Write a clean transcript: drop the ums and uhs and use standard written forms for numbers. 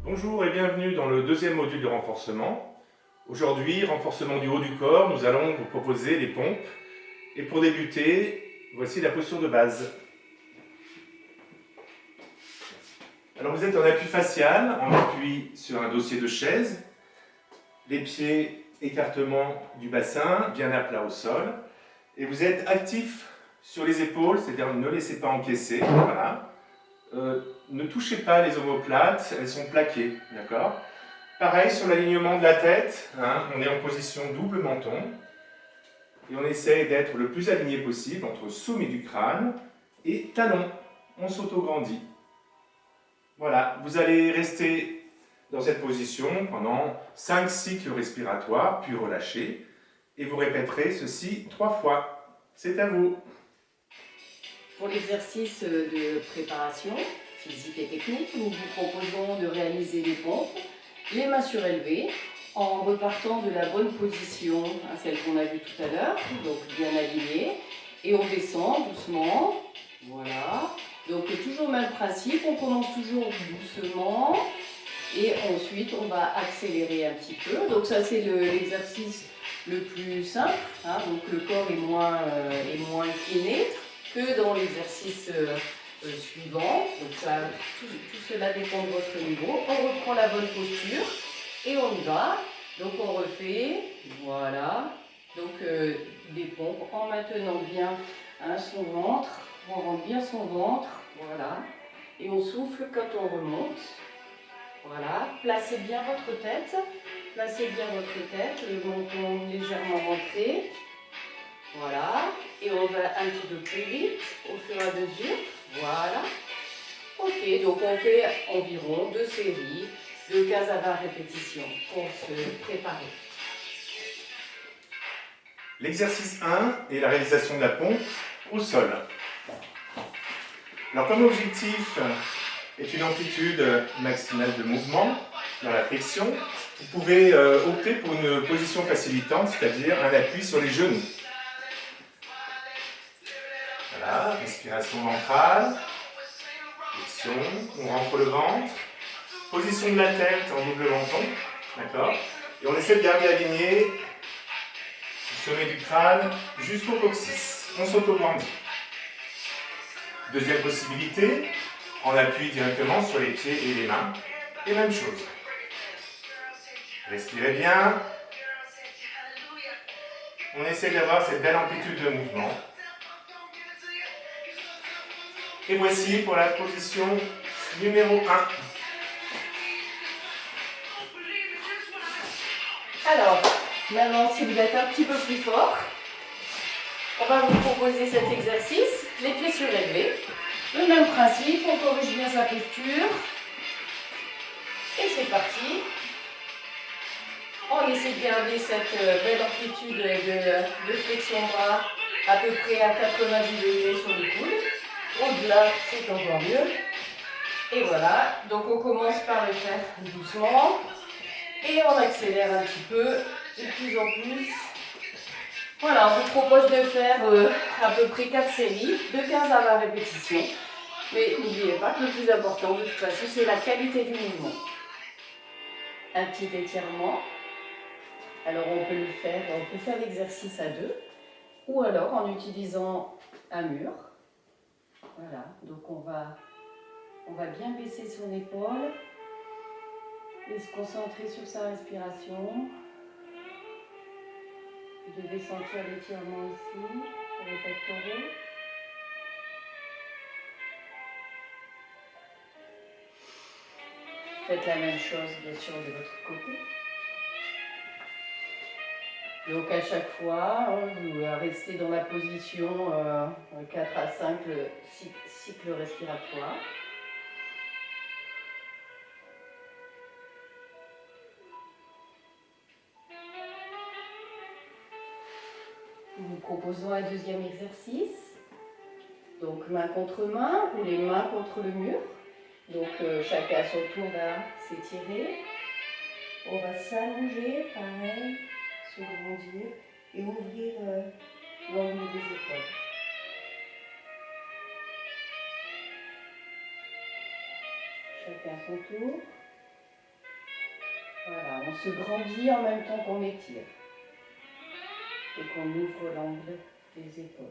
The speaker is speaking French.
Bonjour et bienvenue dans le deuxième module de renforcement. Aujourd'hui, renforcement du haut du corps, nous allons vous proposer les pompes. Et pour débuter, voici la posture de base. Alors vous êtes en appui facial, en appui sur un dossier de chaise. Les pieds, écartement du bassin, bien à plat au sol. Et vous êtes actif sur les épaules, c'est-à-dire ne laissez pas encaisser, voilà. Ne touchez pas les omoplates, elles sont plaquées, d'accord? Pareil sur l'alignement de la tête, on est en position double menton et on essaye d'être le plus aligné possible entre sommet du crâne et talon. On s'auto-grandit. Voilà, vous allez rester dans cette position pendant 5 cycles respiratoires, puis relâcher, et vous répéterez ceci 3 fois. C'est à vous. Pour l'exercice de préparation physique et technique, nous vous proposons de réaliser les pompes, les mains surélevées, en repartant de la bonne position, celle qu'on a vue tout à l'heure, donc bien alignée, et on descend doucement, voilà. Donc toujours le même principe, on commence toujours doucement, et ensuite on va accélérer un petit peu. Donc ça c'est l'exercice le plus simple, donc le corps est moins incliné que dans l'exercice suivant. Donc ça, tout cela dépend de votre niveau. On reprend la bonne posture et on y va. Donc on refait, voilà. Donc des pompes en maintenant bien son ventre. On rentre bien son ventre, voilà. Et on souffle quand on remonte. Voilà. Placez bien votre tête. Placez bien votre tête, le menton légèrement rentré. Voilà, et on va un petit peu plus vite au fur et à mesure. Voilà. Ok, donc on fait environ 2 séries de 15 à 20 répétitions pour se préparer. L'exercice 1 est la réalisation de la pompe au sol. Alors comme objectif est une amplitude maximale de mouvement dans la flexion, vous pouvez opter pour une position facilitante, c'est-à-dire un appui sur les genoux. Voilà, respiration ventrale, flexion, on rentre le ventre, position de la tête en double menton, d'accord? Et on essaie de garder aligné le sommet du crâne jusqu'au coccyx, on s'auto-grandit. Deuxième possibilité, on appuie directement sur les pieds et les mains, et même chose. Respirez bien, on essaie d'avoir cette belle amplitude de mouvement. Et voici pour la position numéro 1. Alors, maintenant si vous êtes un petit peu plus fort, on va vous proposer cet exercice, les pieds surélevés. Le même principe, on corrige bien sa posture. Et c'est parti. On essaie de garder cette belle amplitude de flexion bras à peu près à 90 degrés sur le coude. Au-delà, c'est encore mieux. Et voilà, donc on commence par le faire doucement. Et on accélère un petit peu, de plus en plus. Voilà, on vous propose de faire à peu près 4 séries, de 15 à 20 répétitions. Mais n'oubliez pas que le plus important de toute façon, c'est la qualité du mouvement. Un petit étirement. Alors on peut faire l'exercice à 2, ou alors en utilisant un mur. Voilà, donc on va bien baisser son épaule et se concentrer sur sa respiration. Vous devez sentir l'étirement ici, sur les pectoraux. Faites la même chose bien sûr de l'autre côté. Donc à chaque fois, vous restez dans la position 4 à 5 cycles respiratoires. Nous vous proposons un deuxième exercice. Donc main contre main ou les mains contre le mur. Donc chacun à son tour va s'étirer. On va s'allonger, pareil, se grandir et ouvrir l'angle des épaules. Chacun à son tour. Voilà, on se grandit en même temps qu'on étire et qu'on ouvre l'angle des épaules.